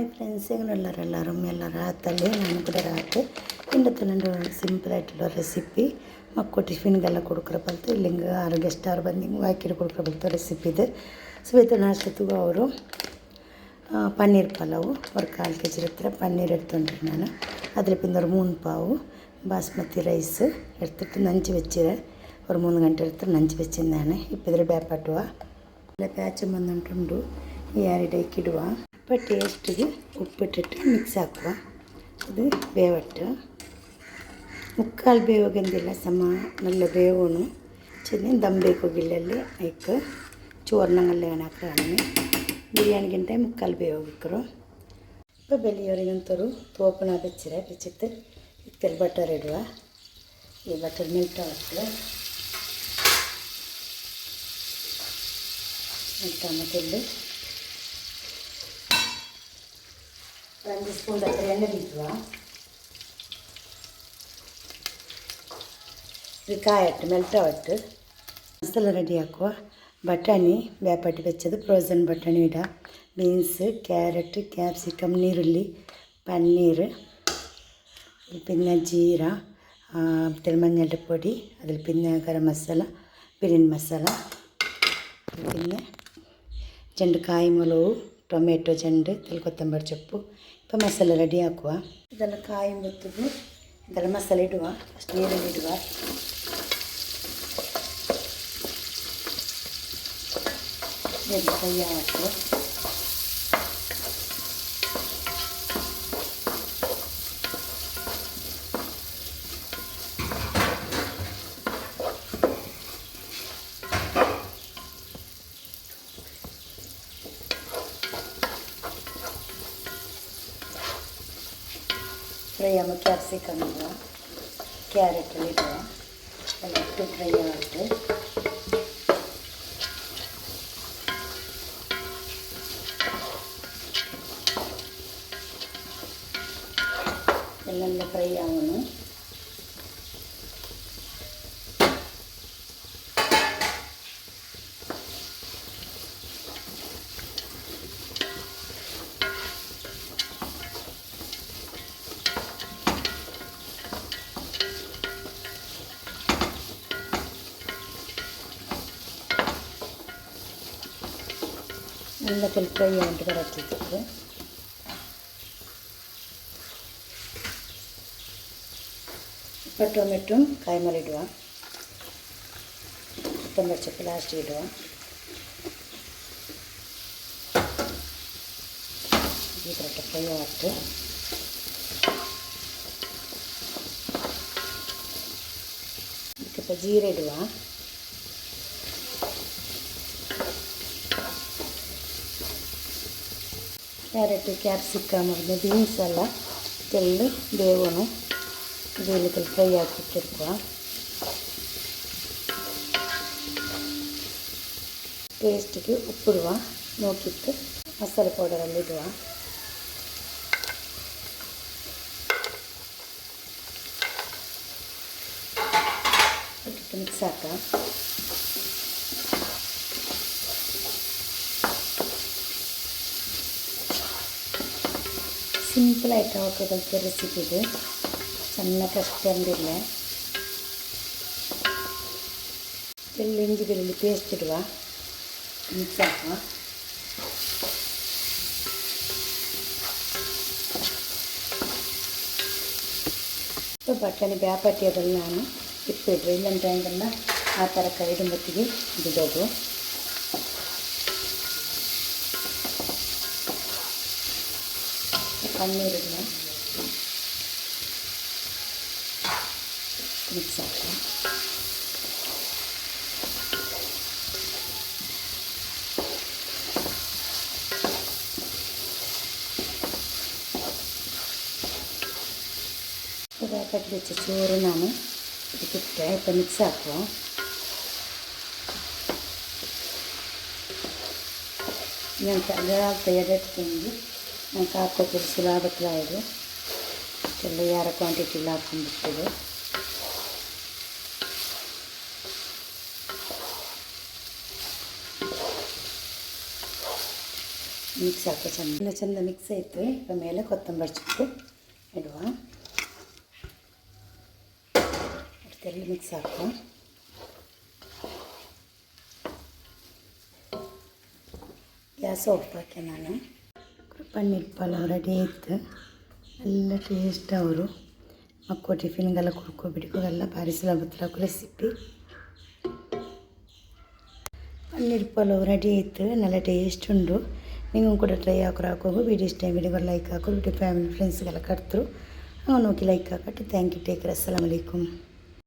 Hi friends, എങ്ങനെയുള്ളവർ എല്ലാവരും റാത്തല്ലേ? ഞാൻ കൂടെ റാത്ത് ഇന്നത്തെ എൻ്റെ സിമ്പിളായിട്ടുള്ള റെസിപ്പി മಕ್ಕಳು ಟಿಫಿನ್ಗೆಲ್ಲ ಕೊಡ್ಕೊರ ಬಲ್ತು ಇಲ್ಲಿಂಗೆ 6 ಗೆಸ್ಟ್ ಆರು ಬಂದು ಹಾಕಿಟ್ಟು ಕೊಡ್ಕೊರ ಬಲ್ತು ರೆಸಿಪಿ ಇದು. ಸೊ ಇದು ನಾಷ್ಟದ್ದು ಅವರು ಪನ್ನೀರ್ ಪಲಾವು ஒரு 1/4 kg ಹತ್ರ ಪನ್ನೀರ್ എടുത്തുകൊണ്ടിരി ഞാൻ അതിൽ പിന്നെ ഒരു 3 പാവ് ബാസ്മതി റൈസ് എടുത്തിട്ട് നഞ്ച് വെച്ചിട്ട് ഒരു 3 ಗಂಟೆ എടുത്ത് നഞ്ച് വെച്ചിരുന്നാണ്. ഇപ്പോൾ ഇതിൽ ಬೇಪಾಟುವ ಎಲ್ಲ ಪ್ಯಾಚ್ ಬಂದುಂಟುಂಡು ಈ ಯಾರಿಡೇക്ക് ഇടുക. ഇപ്പോൾ ടേസ്റ്റിಗೆ ഉപ്പിട്ടിട്ട് മിക്സ് ആക്കുക. ഇത് ಬೇವಟ್ಟು ಮುಕ್ಕಾಲು ಬೇಯೋಗಂದಿಲ್ಲ, ಸಮ നല്ല ಬೇವನು ചെന്ന് ദം ಬೇಕೋಗಿಲ್ಲಲ್ಲಿ ಐಕ್ ചോറിനങ്ങല്ല ಏನಾಕ್ರಾಣಿ ಬಿರಿಯಾನಿಗಿಂತ ಮುಕ್ಕಾಲು ಬೇಯೋಗಿಕ್ಕರು. ഇപ്പോൾ ಬೆಲೆಯವರಿಗಂತರು ತೋಪನ ಬೆಚ್ಚಿಟ್ಟು ಇತ್ತಲ್ಲಿ ಬಟರ್ ಇಡುವ. ಈ ಬಟರ್ ಮೆಲ್ಟ್ ಆಗುತ್ತೆ. ಮೆಲ್ಟಾಮತ್ತಲ್ಲಿ 2 ಸ್ಪೂನ್ ಹತ್ರ ಎಣ್ಣೆ ಬಿಡುವ. ഇത് കായട്ട് മെൽറ്റാവട്ട് മസാല റെഡിയാക്കുക. ബട്ടാണി വേപ്പാട്ടി വെച്ചത് ഫ്രോസൺ ബട്ടാണി ഇടുക. ബീൻസ്, ക്യാരറ്റ്, ക്യാപ്സിക്കം, നീരുള്ളി, പന്നീർ, പിന്നെ ജീര, മഞ്ഞളുടെ പൊടി, അതിൽ പിന്നെ ഗരം മസാല, ബിരിയാണി മസാല, പിന്നെ ചെണ്ട് ಕಾಯಿಮೊಳಗು, ಟೊಮೆಟೊ ಚೆಂಡು, ಕೊತ್ತಂಬರಿ ಸೊಪ್ಪು. ഇപ്പോൾ ಮಸಾಲೆ ರೆಡಿ ಹಾಕುವ. ಇದೆಲ್ಲ ಕಾಯಿ ಮುತ್ತಿದ್ದು ಇದೆಲ್ಲ ಮಸಾಲೆ ಇಡುವ. ಅಷ್ಟು ನೀರಲ್ಲಿ ಇಡುವ. ಇದು ಫ್ರೈ ಆಗುತ್ತೆ. ಫ್ರೈ ಆಗ ಕ್ಯಾಪ್ಸಿಕಮ್ ಇಡುವ, ಕ್ಯಾರೆಟ್ ಇಡುವ. ಎಲ್ಲ ಇಟ್ಟು ಫ್ರೈ ಆಗುತ್ತೆ. ಎಲ್ಲ ಫ್ರೈ ಆಗೋನು. നല്ല ഫ്രൈ ആയിട്ട് കറക്റ്റിട്ട് ഇപ്പോൾ ಟೊಮೆಟೊ ಕಾಯಿ ಮೇಲೆ ಇಡುವ. ಕೊತ್ತಂಬರಿ ಸೊಪ್ಪು ಲಾಸ್ಟಿಗೆ ಇಡುವ. ಈ ಥರ ಫ್ರೈ ಆಗುತ್ತೆ. ಸ್ವಲ್ಪ ಜೀರೆ ಇಡುವ. ಕ್ಯಾರೆಟ್, ಕ್ಯಾಪ್ಸಿಕಮ್, ಬೀನ್ಸ್ ಎಲ್ಲ ತೆಳ್ಳು ಬೇವನು ಇದರಲ್ಲಿ ಫ್ರೈ ಹಾಕಿಟ್ಟಿರುವ. ಟೇಸ್ಟಿಗೆ ಉಪ್ಪಿಡುವ. ನೋಕಿಟ್ಟು ಮಸಾಲೆ ಪೌಡರಲ್ಲಿ ಇಡುವ. ಇಟ್ಟು ಮಿಕ್ಸ್ ಹಾಕ. ಸಿಂಪಲಾയിട്ട് ಹಾಕೋದಂಥ ರೆಸಿಪಿ ಇದು. ಸಣ್ಣ ಕಷ್ಟ ಅಂದಿಲ್ಲ. ಇಂಜಿ ಬೆಳ್ಳುಳ್ಳಿ ಪೇಸ್ಟ್ ಇಡುವ. ಮಿಕ್ಸ್ ಹಾಕುವ. ഇപ്പോൾ ಬಟಾಣಿ ಬೇಪಾಟಿ ಅದೆಲ್ಲ ನಾನು ಇಪ್ಪಿಡ್ರಿ. ಇಲ್ಲಂತ ಹಂಗೆಲ್ಲ ಆ ಥರ ಕೈದು ಮತ್ತಿಗೆ ಬಿಡೋದು. ಪನ್ನೀರ್ ಇಡೋಣ. ಮಿಕ್ಸ್ ಹಾಕಿ ಬೇಪಾಟಿ വെച്ച ചോറ് ನಾನು ಇದಕ್ಕಿಟ್ಟೆ. ഇപ്പോൾ ಮಿಕ್ಸ್ ಹಾಕುವ. ഞാൻ തയ്യാറെടുത്തെങ്കിൽ നമുക്ക് ಹಾಕೋದು ಸುಲಭಕ್ಲಾಯಿದು. ಎಲ್ಲ ಯಾರ ಕ್ವಾಂಟಿಟಿಲಿ ಹಾಕೊಂಡ್ಬಿಡ್ತದೆ. ಮಿಕ್ಸ್ ಹಾಕೋ ಚೆಂದ ಎಲ್ಲ ಚೆಂದ ಮಿಕ್ಸ್ ಆಯಿತು. ಈಗ ಮೇಲೆ ಕೊತ್ತಂಬರಿ ಸೊಪ್ಪು ಇಡುವ. ಅಷ್ಟೆಲ್ಲ ಮಿಕ್ಸ್ ಹಾಕು. ಗ್ಯಾಸ್ ಆಫ್ ಹಾಕಿ ನಾನು ಪನ್ನೀರ್ ಪಲಾವ್ ರೆಡಿ ಆಯ್ತು. ಎಲ್ಲ ಟೇಸ್ಟ್ ಅವರು ಮಕ್ಕಳು ಟಿಫಿನ್ಗೆಲ್ಲ ಕುಡ್ಕೊಬಿಡ್ಕೋಲ್ಲ. ಭಾರಿ ಸುಲಭ ರೆಸಿಪಿ. ಪನ್ನೀರ್ ಪಲಾವ್ ರೆಡಿ ಆಯಿತು. നല്ല ಟೇಸ್ಟ್ ಉಂಟು. ನೀವು ಕೂಡ ಟ್ರೈ ಹಾಕೋಗು. ವಿಡಿಯೋ ಇಷ್ಟ ವಿಡಿಯೋಗೆ ಲೈಕ್ ಹಾಕೋ. ವಿಡಿಯೋ ಫ್ಯಾಮಿಲಿ ಫ್ರೆಂಡ್ಸ್ಗೆಲ್ಲ ಕಟ್ತರು ನೋಕಿ ಲೈಕ್ ಹಾಕಟ್ಟು. Thank you. Take care. ಅಸ್ಸಲಾಮು ಅಲೈಕುಮ್.